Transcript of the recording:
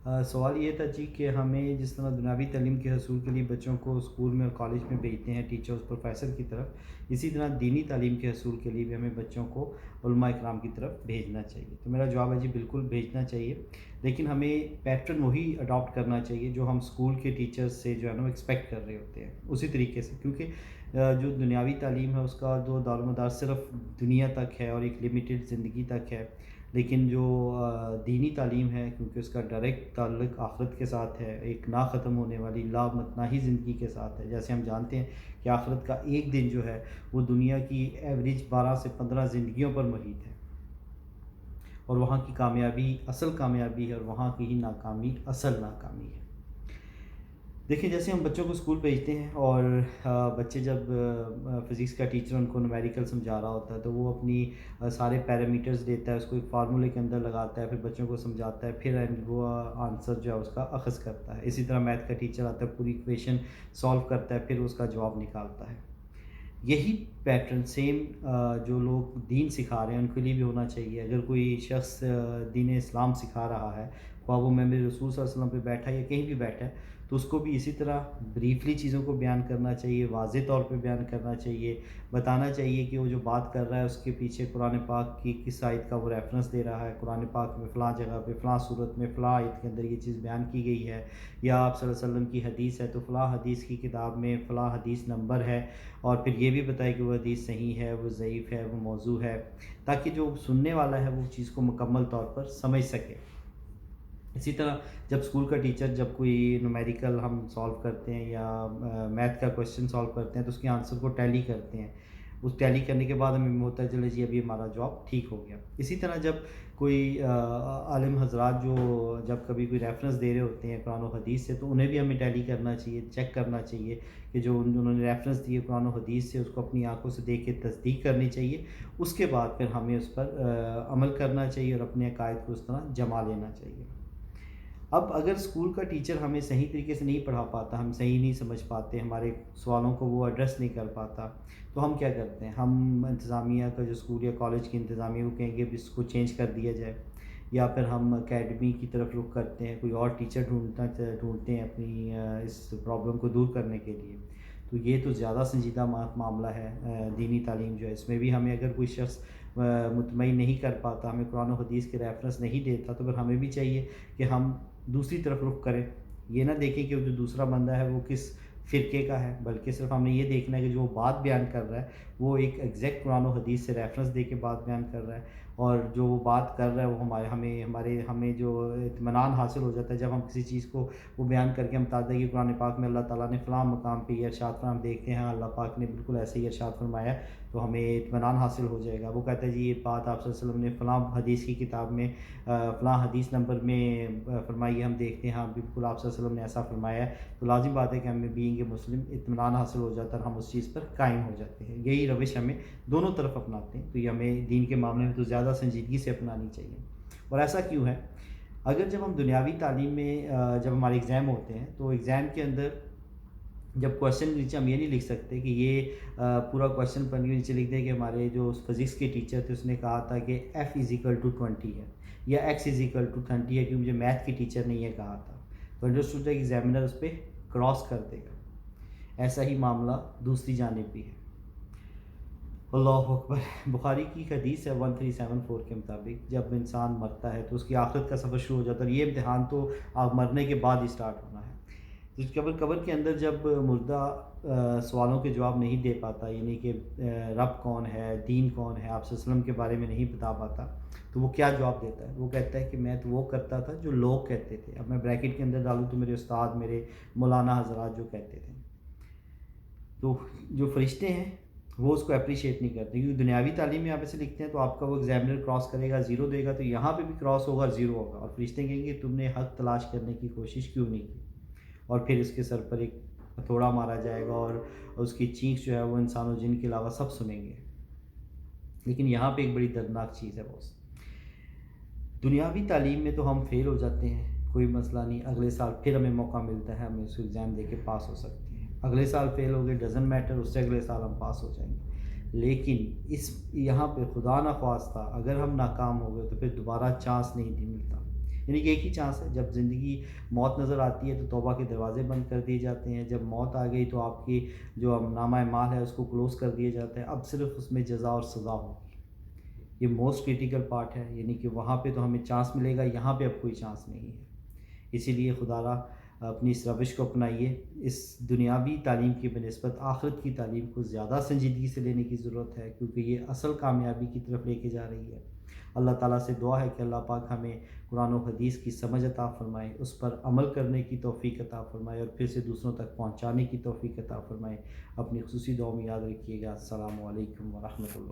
سوال یہ تھا جی کہ ہمیں جس طرح دنیاوی تعلیم کے حصول کے لیے بچوں کو اسکول میں اور کالج میں بھیجتے ہیں ٹیچرز پروفیسر کی طرف، اسی طرح دینی تعلیم کے حصول کے لیے بھی ہمیں بچوں کو علماء اکرام کی طرف بھیجنا چاہیے۔ تو میرا جواب ہے جی بالکل بھیجنا چاہیے، لیکن ہمیں پیٹرن وہی اڈاپٹ کرنا چاہیے جو ہم اسکول کے ٹیچرز سے جو ہے نا وہ ایکسپیکٹ کر رہے ہوتے ہیں، اسی طریقے سے، کیونکہ جو دنیاوی تعلیم ہے اس کا جو دار و مدار صرف دنیا تک ہے اور ایک لمیٹڈ زندگی تک ہے، لیکن جو دینی تعلیم ہے کیونکہ اس کا ڈائریکٹ تعلق آخرت کے ساتھ ہے، ایک نہ ختم ہونے والی لا متناہی زندگی کے ساتھ ہے۔ جیسے ہم جانتے ہیں کہ آخرت کا ایک دن جو ہے وہ دنیا کی ایوریج 12 سے 15 زندگیوں پر محیط ہے، اور وہاں کی کامیابی اصل کامیابی ہے اور وہاں کی ہی ناکامی اصل ناکامی ہے۔ دیکھیں جیسے ہم بچوں کو اسکول بھیجتے ہیں اور بچے جب فزکس کا ٹیچر ان کو نومیریکل سمجھا رہا ہوتا ہے تو وہ اپنی سارے پیرامیٹرز دیتا ہے، اس کو ایک فارمولے کے اندر لگاتا ہے، پھر بچوں کو سمجھاتا ہے، پھر وہ آنسر جو ہے اس کا اخذ کرتا ہے۔ اسی طرح میتھ کا ٹیچر آتا ہے، پوری ایکویشن سالو کرتا ہے، پھر اس کا جواب نکالتا ہے۔ یہی پیٹرن سیم جو لوگ دین سکھا رہے ہیں ان کے لیے بھی ہونا چاہیے۔ اگر کوئی شخص دین اسلام سکھا رہا ہے، خواہ وہ ممبر رسول صلی اللہ علیہ وسلم پہ بیٹھا ہے یا کہیں بھی بیٹھا ہے، تو اس کو بھی اسی طرح بریفلی چیزوں کو بیان کرنا چاہیے، واضح طور پہ بیان کرنا چاہیے، بتانا چاہیے کہ وہ جو بات کر رہا ہے اس کے پیچھے قرآن پاک کی کس آیت کا وہ ریفرنس دے رہا ہے، قرآن پاک میں فلاں جگہ پہ فلاں صورت میں فلاں آیت کے اندر یہ چیز بیان کی گئی ہے، یا آپ صلی اللہ علیہ وسلم کی حدیث ہے تو فلاں حدیث کی کتاب میں فلاں حدیث نمبر ہے، اور پھر یہ بھی بتائے کہ وہ حدیث صحیح ہے، وہ ضعیف ہے، وہ موضوع ہے، تاکہ جو سننے والا ہے وہ چیز کو مکمل طور پر سمجھ سکے۔ اسی طرح جب اسکول کا ٹیچر جب کوئی نومیریکل ہم سالو کرتے ہیں یا میتھ کا کویشچن سالو کرتے ہیں تو اس کے آنسر کو ٹیلی کرتے ہیں، اس ٹیلی کرنے کے بعد ہمیں ہوتا ہے چلے جی ابھی ہمارا جواب ٹھیک ہو گیا۔ اسی طرح جب کوئی عالم حضرات جو جب کبھی کوئی ریفرنس دے رہے ہوتے ہیں قرآن و حدیث سے تو انہیں بھی ہمیں ٹیلی کرنا چاہیے، چیک کرنا چاہیے کہ جو انہوں نے ریفرنس دی ہے قرآن و حدیث سے اس کو اپنی آنکھوں سے دیکھ کے تصدیق کرنی چاہیے، اس کے بعد پھر ہمیں اس پر عمل کرنا چاہیے اور اپنے عقائد کو اس طرح جما لینا چاہیے۔ اب اگر اسکول کا ٹیچر ہمیں صحیح طریقے سے نہیں پڑھا پاتا، ہم صحیح نہیں سمجھ پاتے، ہمارے سوالوں کو وہ ایڈریس نہیں کر پاتا، تو ہم کیا کرتے ہیں، ہم انتظامیہ کا جو اسکول یا کالج کی انتظامیہ وہ کہیں گے اس کو چینج کر دیا جائے، یا پھر ہم اکیڈمی کی طرف رخ کرتے ہیں، کوئی اور ٹیچر ڈھونڈتے ہیں اپنی اس پرابلم کو دور کرنے کے لیے۔ تو یہ تو زیادہ سنجیدہ معاملہ ہے دینی تعلیم جو ہے، اس میں بھی ہمیں اگر کوئی شخص مطمئن نہیں کر پاتا، ہمیں قرآن و حدیث کے ریفرنس نہیں دیتا، تو پھر ہمیں بھی چاہیے کہ ہم دوسری طرف رخ کریں، یہ نہ دیکھیں کہ جو دوسرا بندہ ہے وہ کس فرقے کا ہے، بلکہ صرف ہم نے یہ دیکھنا ہے کہ جو بات بیان کر رہا ہے وہ ایک ایگزیکٹ قرآن و حدیث سے ریفرنس دے کے بات بیان کر رہا ہے، اور جو وہ بات کر رہا ہے وہ ہمیں جو اطمینان حاصل ہو جاتا ہے جب ہم کسی چیز کو وہ بیان کر کے ہم بتاتے ہیں کہ قرآن پاک میں اللہ تعالیٰ نے فلاں مقام پہ یہ ارشاد فرمایا، ہم دیکھتے ہیں اللہ پاک نے بالکل ایسے ہی ارشاد فرمایا، تو ہمیں اطمینان حاصل ہو جائے گا۔ وہ کہتا ہے جی یہ بات آپ صلی اللہ علیہ وسلم نے فلاں حدیث کی کتاب میں فلاں حدیث نمبر میں فرمائی ہے، ہم دیکھتے ہیں ہاں بالکل آپ صلی اللہ علیہ وسلم نے ایسا فرمایا ہے، تو لازم بات ہے کہ ہمیں بینگ مسلم اطمینان حاصل ہو جاتا ہے اور ہم اس چیز پر قائم ہو جاتے ہیں۔ یہی روش ہمیں دونوں طرف اپناتے ہیں، تو یہ ہمیں دین کے معاملے میں تو زیادہ سنجیدگی سے اپنانی چاہیے۔ اور ایسا کیوں ہے؟ اگر جب ہم دنیاوی تعلیم میں جب ہمارے ایگزام ہوتے ہیں تو ایگزام کے اندر جب کویشچن نیچے ہم یہ نہیں لکھ سکتے کہ یہ پورا کویشچن پڑھ کے نیچے لکھ دیں کہ ہمارے جو فزکس کے ٹیچر تھے اس نے کہا تھا کہ F=20 ہے یا X=30 ہے، کیونکہ مجھے میتھ کی ٹیچر نے یہ کہا تھا، تو انڈرسٹوڈ ہے کہ ایگزامینر اس پہ کراس کر دے گا۔ ایسا ہی معاملہ دوسری جانب بھی ہے۔ اللہ اکبر۔ بخاری کی حدیث ہے 1374 کے مطابق جب انسان مرتا ہے تو اس کی آخرت کا سفر شروع ہو جاتا ہے، اور یہ امتحان تو آپ مرنے کے بعد ہی سٹارٹ ہونا ہے۔ قبر کے اندر جب مردہ سوالوں کے جواب نہیں دے پاتا، یعنی کہ رب کون ہے، دین کون ہے، آپ صلی اللہ علیہ وسلم کے بارے میں نہیں بتا پاتا، تو وہ کیا جواب دیتا ہے؟ وہ کہتا ہے کہ میں تو وہ کرتا تھا جو لوگ کہتے تھے۔ اب میں بریکٹ کے اندر ڈالوں تو میرے استاد، میرے مولانا حضرات جو کہتے تھے، تو جو فرشتے ہیں وہ اس کو اپریشیٹ نہیں کرتے، کیونکہ دنیاوی تعلیم میں آپ ایسے لکھتے ہیں تو آپ کا وہ ایگزامینر کراس کرے گا، 0 دے گا، تو یہاں پہ بھی کراس ہوگا اور 0 ہوگا، اور فرشتے کہیں گے تم نے حق تلاش کرنے کی کوشش کیوں نہیں کی، اور پھر اس کے سر پر ایک ہتھوڑا مارا جائے گا اور اس کی چیخ جو ہے وہ انسان و جن کے علاوہ سب سنیں گے۔ لیکن یہاں پہ ایک بڑی دردناک چیز ہے بوس، دنیاوی تعلیم میں تو ہم فیل ہو جاتے ہیں، کوئی مسئلہ نہیں، اگلے سال پھر ہمیں موقع ملتا ہے، ہم اس کو ایگزام دے کے پاس ہو سکتے ہیں، اگلے سال فیل ہو گئے ڈزنٹ میٹر، اس سے اگلے سال ہم پاس ہو جائیں گے۔ لیکن یہاں پہ خدا نخواستہ اگر ہم ناکام ہو گئے تو پھر دوبارہ چانس نہیں ملتا۔ یعنی کہ ایک ہی چانس ہے، جب زندگی موت نظر آتی ہے تو توبہ کے دروازے بند کر دیے جاتے ہیں، جب موت آ گئی تو آپ کی جو نامہ اعمال ہے اس کو کلوز کر دیا جاتا ہے، اب صرف اس میں جزا اور سزا ہوگی۔ یہ موسٹ کریٹیکل پارٹ ہے، یعنی کہ وہاں پہ تو ہمیں چانس ملے گا، یہاں پہ اب کوئی چانس نہیں ہے۔ اسی لیے خدا را اپنی اس روش کو اپنائیے، اس دنیاوی تعلیم کی بنسبت آخرت کی تعلیم کو زیادہ سنجیدگی سے لینے کی ضرورت ہے، کیونکہ یہ اصل کامیابی کی طرف لے کے جا رہی ہے۔ اللہ تعالیٰ سے دعا ہے کہ اللہ پاک ہمیں قرآن و حدیث کی سمجھ عطا فرمائے، اس پر عمل کرنے کی توفیق عطا فرمائے اور پھر سے دوسروں تک پہنچانے کی توفیق عطا فرمائے۔ اپنی خصوصی دعا میں یاد رکھیے گا۔ السلام علیکم ورحمۃ اللہ۔